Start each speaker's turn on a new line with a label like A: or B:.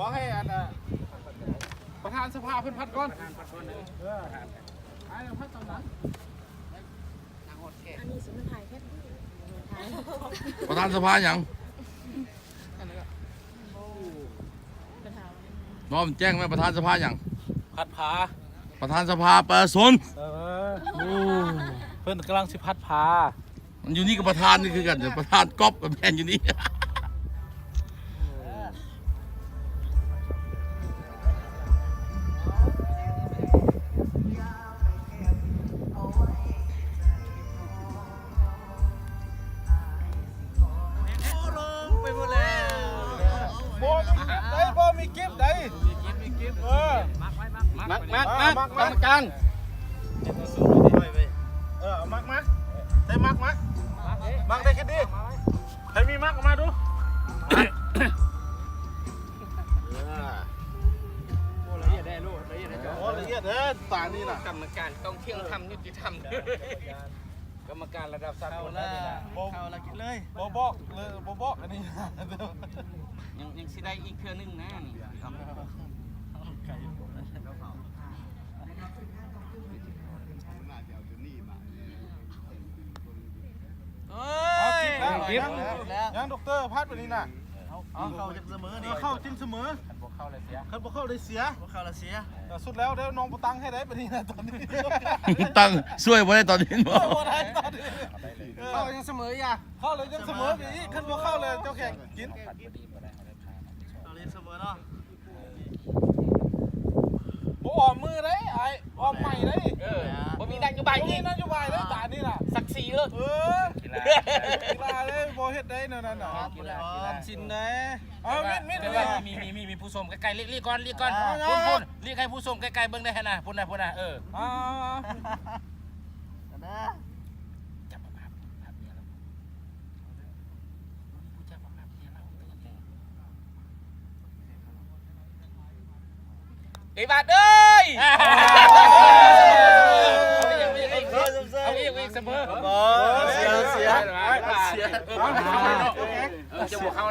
A: บอกให้อันประธานสภาเพิ่นพัดก่อนไอ้พัดตอนนั้น
B: อันนี้สมุนไพรแค่
C: ประธานสภาอย่างน้องแจ้งไหมประธานสภาอย่าง
A: พัดผา
C: ประธานสภาประสน
A: เพิ่นกำลังสิพัดผา
C: มันอยู่นี่กับประธานนี่คือกันเดี๋ยวประธานก๊อปกับแมนอยู่นี่
A: มีกิฟต์ได้มีกิฟต์มักกรรมการมักได้มักได้แค่ดีใครมีมักมาดูละเอียดได้ลูกละเอียดได้ละเอียดตานี่น่ะ
D: กรรมการต้องเที่ยงธรรมยุติธรรมกรรมการระดับสากล
A: เข้าละกินเลยบอกเลยบอกอันนี้
D: ยังสิได้อีกเครื่องนึงนะนี่
A: ยังด็อกเตอร์พัดไปนี่น่ะ
D: เข้าจังเสมอนี่
A: เข้าจิ้มเสมอ
D: ขันบวกเข้าเลยเสีย
A: ขันบวกเข้าเลยเสีย
D: บวกเข้าเลยเสีย
A: สุดแล้วเดี๋ยวน้องปตังให้ได้ไปนี่นะตอนนี้
C: ตั้งช่วยไว้ตอนนี้
A: มั้ง
D: เข้ายังเสมออย่า
A: เข้าเลยยังเสมอไปอีกขันบวกเข้าเลยเจ้าแข่งกิน
D: เอาเลยเสมอเนาะ
A: ออมมือได้ไอ้ออมใหม่ได้
D: ผมมีนโยบาย
A: นี่นโยบายได้ตานี่น่ะ
D: ศักดิ์ศรีเลย
A: กีฬาเลยโบเฮ็ดได้นั่นน่ะ
D: กีฬา
A: ชินได้มิด
D: มีผู้ชมใกล้ๆเรียกก่อนพูดเรียกให้ผู้ชมใกล้ๆเบิ่งได้นะพูดนะจับมาภาพเมียเราผู้จับมาภาพเมียเราไอ้บาดเอ้ยเอาอีกเสมอ
A: เสีย
D: จะบวกเข้าเลย